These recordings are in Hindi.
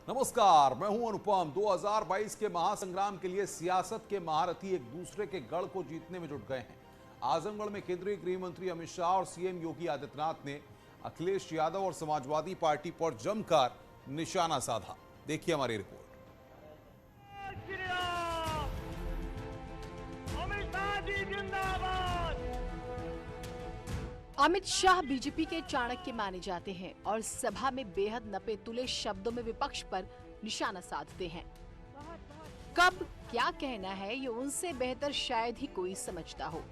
नमस्कार, मैं हूं अनुपम। 2022 के महासंग्राम के लिए सियासत के महारथी एक दूसरे के गढ़ को जीतने में जुट गए हैं। आजमगढ़ में केंद्रीय गृह मंत्री अमित शाह और सीएम योगी आदित्यनाथ ने अखिलेश यादव और समाजवादी पार्टी पर जमकर निशाना साधा। देखिए हमारी रिपोर्ट। अमित शाह बीजेपी के चाणक्य माने जाते हैं और सभा में बेहद नपे तुले शब्दों में विपक्ष पर निशाना साधते हैं। कब क्या कहना है ये उनसे बेहतर शायद ही कोई समझता हो।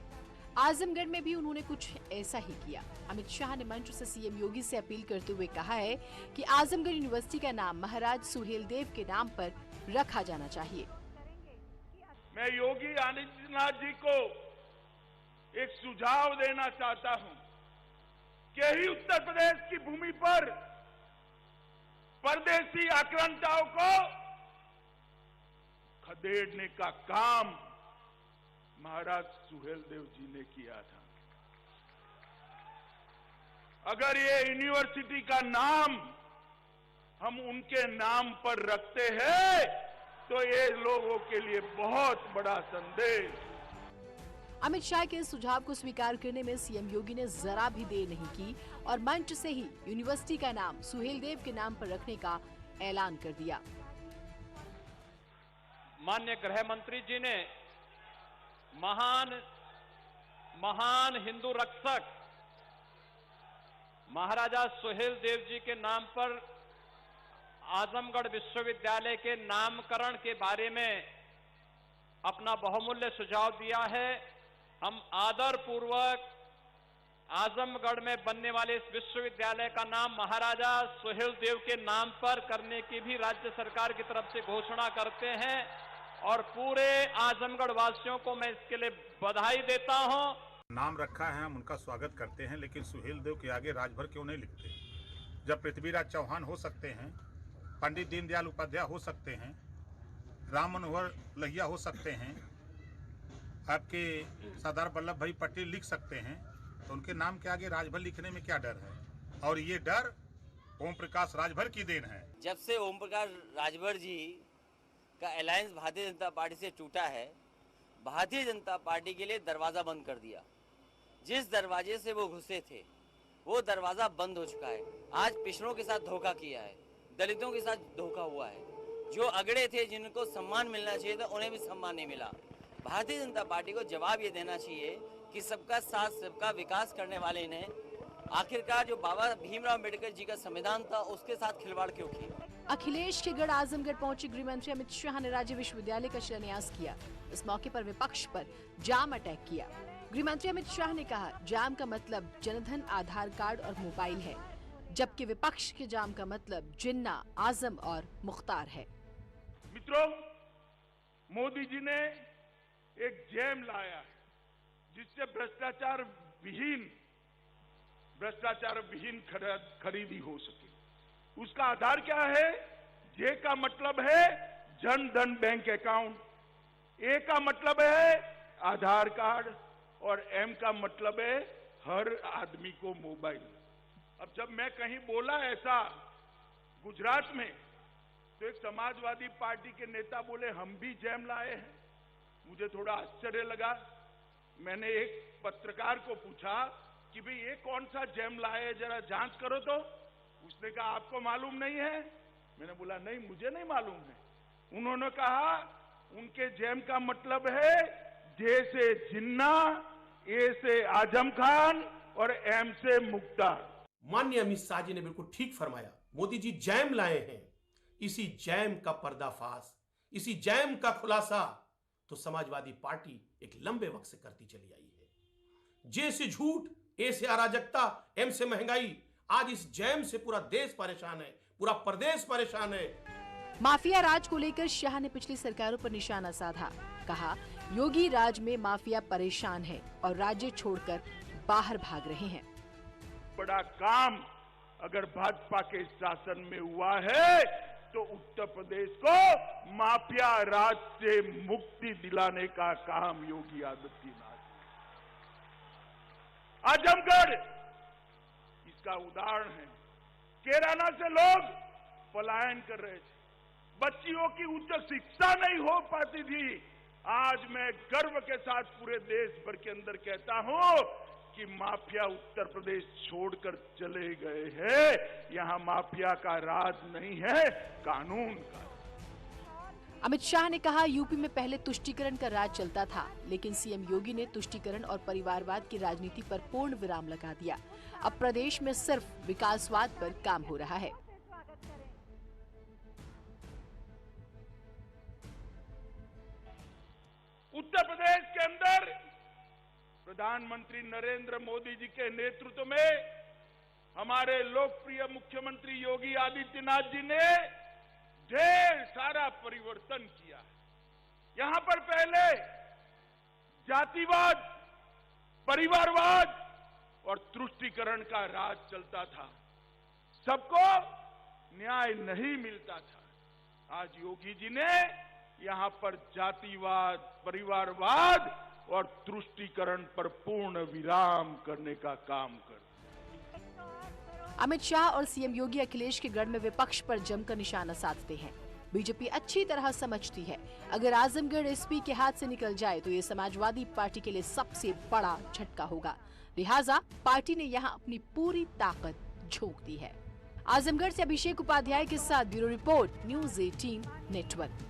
आजमगढ़ में भी उन्होंने कुछ ऐसा ही किया। अमित शाह ने मंच से सीएम योगी से अपील करते हुए कहा है कि आजमगढ़ यूनिवर्सिटी का नाम महाराज सुहेलदेव के नाम पर रखा जाना चाहिए। मैं योगी आदित्यनाथ जी को एक सुझाव देना चाहता हूं कि ही उत्तर प्रदेश की भूमि पर परदेशी आक्रांताओं को खदेड़ने का काम महाराज सुहेलदेव जी ने किया था। अगर ये यूनिवर्सिटी का नाम हम उनके नाम पर रखते हैं तो ये लोगों के लिए बहुत बड़ा संदेश। अमित शाह के इस सुझाव को स्वीकार करने में सीएम योगी ने जरा भी देर नहीं की और मंच से ही यूनिवर्सिटी का नाम सुहेलदेव के नाम पर रखने का ऐलान कर दिया। माननीय गृह मंत्री जी ने महान हिंदू रक्षक महाराजा सुहेलदेव जी के नाम पर आजमगढ़ विश्वविद्यालय के नामकरण के बारे में अपना बहुमूल्य सुझाव दिया है। हम आदर पूर्वक आजमगढ़ में बनने वाले इस विश्वविद्यालय का नाम महाराजा सुहेलदेव के नाम पर करने की भी राज्य सरकार की तरफ से घोषणा करते हैं और पूरे आजमगढ़ वासियों को मैं इसके लिए बधाई देता हूं। नाम रखा है, हम उनका स्वागत करते हैं, लेकिन सुहेलदेव के आगे राजभर क्यों नहीं लिखते? जब पृथ्वीराज चौहान हो सकते हैं, पंडित दीनदयाल उपाध्याय हो सकते हैं, राम मनोहर लोहिया हो सकते हैं, आपके सरदार वल्लभ भाई पटेल लिख सकते हैं, तो उनके नाम के आगे राजभर लिखने में क्या डर है? और ये डर ओम प्रकाश राजभर की देन है। जब से ओम प्रकाश राजभर जी का अलायंस भारतीय जनता पार्टी से टूटा है, भारतीय जनता पार्टी के लिए दरवाजा बंद कर दिया। जिस दरवाजे से वो घुसे थे वो दरवाजा बंद हो चुका है। आज पिछड़ों के साथ धोखा किया है, दलितों के साथ धोखा हुआ है। जो अगड़े थे, जिनको सम्मान मिलना चाहिए था, उन्हें भी सम्मान नहीं मिला। भारतीय जनता पार्टी को जवाब ये देना चाहिए कि सबका साथ सबका विकास करने वाले इन्हें आखिरकार जो बाबा भीमराव अम्बेडकर जी का संविधान था उसके साथ खिलवाड़ क्यों किया। अखिलेश के गढ़ आजमगढ़ पहुंचे गृह मंत्री अमित शाह ने राज्य विश्वविद्यालय का शिलान्यास किया। इस मौके पर विपक्ष पर जाम अटैक किया। गृह मंत्री अमित शाह ने कहा, जाम का मतलब जनधन, आधार कार्ड और मोबाइल है, जबकि विपक्ष के जाम का मतलब जिन्ना, आजम और मुख्तार है। मित्रों, मोदी जी ने एक जैम लाया है जिससे भ्रष्टाचार विहीन खरीदी हो सके। उसका आधार क्या है? जे का मतलब है जन धन बैंक अकाउंट, ए का मतलब है आधार कार्ड और एम का मतलब है हर आदमी को मोबाइल। अब जब मैं कहीं बोला ऐसा गुजरात में, तो एक समाजवादी पार्टी के नेता बोले हम भी जैम लाए हैं। मुझे थोड़ा आश्चर्य लगा। मैंने एक पत्रकार को पूछा कि भाई ये कौन सा जैम लाए है, जरा जांच करो तो। उसने कहा आपको मालूम नहीं है? मैंने बोला नहीं, मुझे नहीं मालूम है। उन्होंने कहा उनके जैम का मतलब है जे से जिन्ना, ए से आजम खान और एम से मुख्तार। माननीय अमित शाह जी ने बिल्कुल ठीक फरमाया, मोदी जी जैम लाए हैं। इसी जैम का पर्दाफाश, इसी जैम का खुलासा तो समाजवादी पार्टी एक लंबे वक्त से करती चली आई है। जे से झूठ, ए से अराजकता, एम से महंगाई। आज इस जैम से पूरा देश परेशान है, पूरा प्रदेश परेशान है। माफिया राज को लेकर शाह ने पिछली सरकारों पर निशाना साधा। कहा, योगी राज में माफिया परेशान है और राज्य छोड़कर बाहर भाग रहे हैं। बड़ा काम अगर भाजपा के शासन में हुआ है तो उत्तर प्रदेश को माफिया राज से मुक्ति दिलाने का काम योगी आदित्यनाथ। आजमगढ़ इसका उदाहरण है। कैराना से लोग पलायन कर रहे थे, बच्चियों की उच्च शिक्षा नहीं हो पाती थी। आज मैं गर्व के साथ पूरे देश भर के अंदर कहता हूं कि माफिया उत्तर प्रदेश छोड़कर चले गए हैं। यहां माफिया का राज नहीं है, कानून का। अमित शाह ने कहा, यूपी में पहले तुष्टीकरण का राज चलता था, लेकिन सीएम योगी ने तुष्टीकरण और परिवारवाद की राजनीति पर पूर्ण विराम लगा दिया। अब प्रदेश में सिर्फ विकासवाद पर काम हो रहा है। उत्तर प्रदेश के अंदर प्रधानमंत्री नरेंद्र मोदी जी के नेतृत्व में हमारे लोकप्रिय मुख्यमंत्री योगी आदित्यनाथ जी ने ढेर सारा परिवर्तन किया। यहां पर पहले जातिवाद, परिवारवाद और तुष्टीकरण का राज चलता था, सबको न्याय नहीं मिलता था। आज योगी जी ने यहां पर जातिवाद, परिवारवाद और तुष्टीकरण पर पूर्ण विराम करने का काम कर। अमित शाह और सीएम योगी अखिलेश के गढ़ में विपक्ष पर जमकर निशाना साधते हैं। बीजेपी अच्छी तरह समझती है, अगर आजमगढ़ एसपी के हाथ से निकल जाए तो ये समाजवादी पार्टी के लिए सबसे बड़ा झटका होगा। लिहाजा पार्टी ने यहां अपनी पूरी ताकत झोंक दी है। आजमगढ़ से अभिषेक उपाध्याय के साथ ब्यूरो रिपोर्ट, न्यूज़ 18 नेटवर्क।